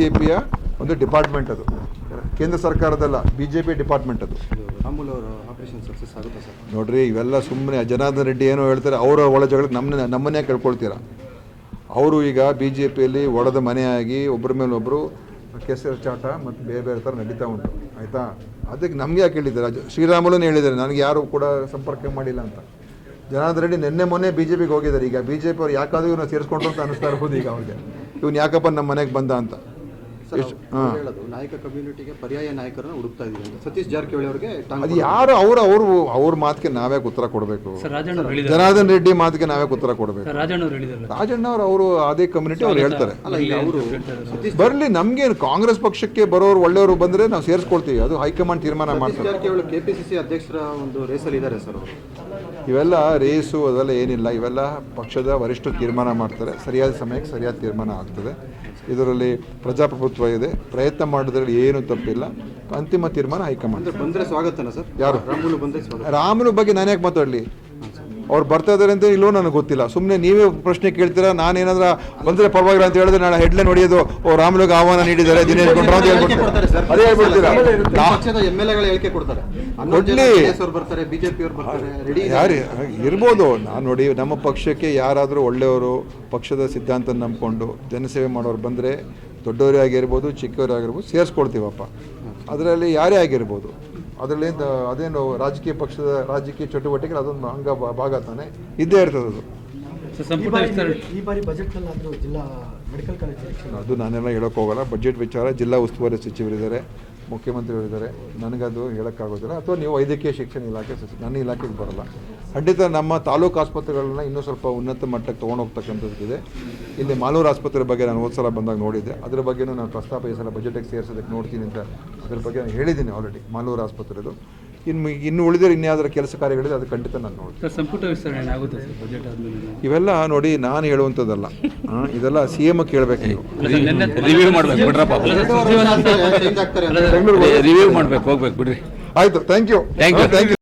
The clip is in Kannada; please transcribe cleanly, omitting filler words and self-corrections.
BJPಯ ಒಂದು ಡಿಪಾರ್ಟ್ಮೆಂಟ್, ಅದು ಕೇಂದ್ರ ಸರ್ಕಾರದಲ್ಲ, BJP ಡಿಪಾರ್ಟ್ಮೆಂಟ್ ಅದು. ರಾಮುಲು ಅವರ ಆಪರೇಷನ್ ಸಕ್ಸಸ್ ಆಗುತ್ತಾ ಸರ್? ನೋಡ್ರಿ, ಇವೆಲ್ಲ ಸುಮ್ಮನೆ ಜನಾರ್ದನ್ ರೆಡ್ಡಿ ಏನೋ ಹೇಳ್ತಾರೆ, ಅವರ ಒಳ ಜಗಳಕ್ಕೆ ನಮ್ಮನ್ನೇ ಕೇಳ್ಕೊಳ್ತೀರಾ. ಅವರು ಈಗ BJPಯಲ್ಲಿ ಒಡೆದ ಮನೆಯಾಗಿ ಒಬ್ಬರ ಮೇಲೆ ಒಬ್ಬರು ಕೆಸರು ಚಾಟ ಮತ್ತು ಬೇರೆ ಬೇರೆ ಥರ ನಡೀತಾ ಉಂಟು, ಆಯಿತಾ. ಅದಕ್ಕೆ ನಮಗೆ ಯಾಕೆ ಹೇಳಿದ್ದಾರೆ? ಶ್ರೀರಾಮುಲೂನೇ ಹೇಳಿದ್ದಾರೆ, ನನಗೆ ಯಾರು ಕೂಡ ಸಂಪರ್ಕ ಮಾಡಿಲ್ಲ ಅಂತ. ಜನಾರ್ದನ್ ರೆಡ್ಡಿ ಮೊನ್ನೆ BJPಗೆ ಹೋಗಿದ್ದಾರೆ. ಈಗ BJP ಅವ್ರು ಯಾಕಾದರೂ ಇವನ್ನ ಸೇರಿಸ್ಕೊಂಡ್ರು ಅಂತ ಅನಿಸ್ತಾ ಇರ್ಬೋದು ಈಗ ಅವ್ರಿಗೆ, ಇವನು ಯಾಕಪ್ಪ ನಮ್ಮ ಮನೆಗೆ ಬಂದ ಅಂತ. ಹೇಳೋದು ನಾಯಕ ಕಮ್ಯುನಿಟಿಗೆ ಪರ್ಯಾಯ ನಾಯಕರನ್ನು ಹುಡುಕ್ತಾ ಇದ್ದೀವಿ ಅಂತ ಸತೀಶ್ ಜಾರಕಿಹೊಳಿ ಅವರಿಗೆ. ಅದು ಯಾರು ಅವ್ರ ಮಾತಿಗೆ ನಾವೇ ಉತ್ತರ ಕೊಡಬೇಕು. ಜನಾರ್ದನ್ ರೆಡ್ಡಿ ಮಾತಿಗೆ ನಾವೇ ಉತ್ತರ ಕೊಡಬೇಕು. ರಾಜಣ್ಣ ಅವರು ಅದೇ ಕಮ್ಯುನಿಟಿ ಅವ್ರು ಹೇಳ್ತಾರೆ. ಬರಲಿ, ನಮ್ಗೇನು ಕಾಂಗ್ರೆಸ್ ಪಕ್ಷಕ್ಕೆ ಬರೋರು ಒಳ್ಳೆಯವರು ಬಂದರೆ ನಾವು ಸೇರಿಸ್ಕೊಳ್ತೀವಿ, ಅದು ಹೈಕಮಾಂಡ್ ತೀರ್ಮಾನ ಮಾಡ್ತಾರೆ. KPCC ಅಧ್ಯಕ್ಷರ ಒಂದು ರೇಸಲ್ಲಿ ಇದ್ದಾರೆ ಸರ್ ಅವರು. ಇವೆಲ್ಲ ರೇಸು ಅದೆಲ್ಲ ಏನಿಲ್ಲ, ಇವೆಲ್ಲ ಪಕ್ಷದ ವರಿಷ್ಠರು ತೀರ್ಮಾನ ಮಾಡ್ತಾರೆ. ಸರಿಯಾದ ಸಮಯಕ್ಕೆ ಸರಿಯಾದ ತೀರ್ಮಾನ ಆಗ್ತದೆ. ಇದರಲ್ಲಿ ಪ್ರಜಾಪ್ರಭುತ್ವ ಇದೆ, ಪ್ರಯತ್ನ ಮಾಡೋದ್ರಲ್ಲಿ ಏನು ತಪ್ಪಿಲ್ಲ. ಅಂತಿಮ ತೀರ್ಮಾನ ಹೈಕಮಾಂಡ್. ಬಂದರೆ ಸ್ವಾಗತನ ಸರ್? ಯಾರು ರಾಮುಲು ಬಂದರೆ ಸ್ವಾಗತ? ರಾಮುಲು ಬಗ್ಗೆ ನಾನು ಯಾಕೆ ಮಾತಾಡಲಿ? ಅವ್ರು ಬರ್ತಾ ಇದ್ದಾರೆ ಅಂತ ಇಲ್ಲೋ ನನಗೆ ಗೊತ್ತಿಲ್ಲ. ಸುಮ್ಮನೆ ನೀವೇ ಪ್ರಶ್ನೆ ಕೇಳ್ತೀರಾ. ನಾನೇನಾದ್ರೂ ಬಂದರೆ ಪರವಾಗಿಲ್ಲ ಅಂತ ಹೇಳಿದ್ರೆ ನಾಳೆ ಹೆಡ್ಲೈನ್ ಹೊಡೆಯೋದು, ಓ ರಾಮುಲುಗೆ ಆಹ್ವಾನ ನೀಡಿದ್ದಾರೆ ದಿನೇಶ್ ಗುಂಡೂರಾವ್ ಅಂತ ಹೇಳ್ಬಿಡ್ತಾರೆ. ಅದೇ ಹೇಳ್ಬಿಡ್ತೀರಾ? ಯಾರು ಇರ್ಬೋದು. ನಾನು ನೋಡಿ, ನಮ್ಮ ಪಕ್ಷಕ್ಕೆ ಯಾರಾದರೂ ಒಳ್ಳೆಯವರು ಪಕ್ಷದ ಸಿದ್ಧಾಂತ ನಂಬಿಕೊಂಡು ಜನಸೇವೆ ಮಾಡೋರು ಬಂದರೆ, ದೊಡ್ಡವರೇ ಆಗಿರ್ಬೋದು ಚಿಕ್ಕವರೇ ಆಗಿರ್ಬೋದು, ಸೇರಿಸ್ಕೊಳ್ತೀವಪ್ಪ. ಅದರಲ್ಲಿ ಯಾರೇ ಆಗಿರ್ಬೋದು. ಅದರಲ್ಲಿ ಅದೇನು ರಾಜಕೀಯ ಪಕ್ಷದ ರಾಜಕೀಯ ಚಟುವಟಿಕೆ ಅದೊಂದು ಭಾಗ ತಾನೇ ಇದ್ದೇ ಇರ್ತದೆ. ಅದು ಈ ಬಾರಿ ಬಜೆಟ್ನಲ್ಲಿ ಜಿಲ್ಲಾ ಮೆಡಿಕಲ್ ಕಾಲೇಜ್ ಅದು ನಾನೆಲ್ಲ ಹೇಳೋಕೆ ಹೋಗಲ್ಲ. ಬಜೆಟ್ ವಿಚಾರ ಜಿಲ್ಲಾ ಉಸ್ತುವಾರಿ ಸಚಿವರಿದ್ದಾರೆ, ಮುಖ್ಯಮಂತ್ರಿಗಳಿದ್ದಾರೆ, ನನಗದು ಹೇಳೋಕ್ಕಾಗೋದಿಲ್ಲ. ಅಥವಾ ನೀವು ವೈದ್ಯಕೀಯ ಶಿಕ್ಷಣ ಇಲಾಖೆ ನನ್ನ ಇಲಾಖೆಗೆ ಬರೋಲ್ಲ. ಖಂಡಿತ ನಮ್ಮ ತಾಲೂಕು ಆಸ್ಪತ್ರೆಗಳನ್ನ ಇನ್ನೂ ಸ್ವಲ್ಪ ಉನ್ನತ ಮಟ್ಟಕ್ಕೆ ತೊಗೊಂಡೋಗ್ತಕ್ಕಂಥದ್ದಿದೆ. ಇಲ್ಲಿ ಮಾಲೂರು ಆಸ್ಪತ್ರೆ ಬಗ್ಗೆ ನಾನು ಹೋದ ಸಲ ಬಂದಾಗ ನೋಡಿದ್ದೆ. ಅದ್ರ ಬಗ್ಗೆನೂ ನಾನು ಪ್ರಸ್ತಾಪ ಈ ಸಲ ಬಜೆಟಿಗೆ ಸೇರಿಸೋದಕ್ಕೆ ನೋಡ್ತೀನಿ ಅಂತ ಅದ್ರ ಬಗ್ಗೆ ನಾನು ಹೇಳಿದ್ದೀನಿ ಆಲ್ರೆಡಿ. ಮಾಲೂರು ಆಸ್ಪತ್ರೆದು ಇನ್ನು ಉಳಿದರೆ ಇನ್ಯಾವುದರ ಕೆಲಸ ಕಾರ್ಯಗಳಿದೆ, ಅದು ಖಂಡಿತ ನಾನು ನೋಡ್ತೀನಿ. ಸಂಪುಟ ವಿಸ್ತರಣೆ ಆಗುತ್ತೆ ಸರ್ ಬಜೆಟ್ ಆದಮೇಲೆ? ಇವೆಲ್ಲ ನೋಡಿ, ನಾನು ಹೇಳುವಂಥದ್ದಲ್ಲ, ಇದೆಲ್ಲ CM ಕೇಳಬೇಕು. ನೀವು ರಿವ್ಯೂ ಮಾಡಬೇಕು ಬಿಡ್ರಪ್ಪ, ರಿವ್ಯೂ ಮಾಡಬೇಕು, ಹೋಗ್ಬೇಕು ಬಿಡ್ರಿ. ಆಯಿತು, ಥ್ಯಾಂಕ್ ಯು.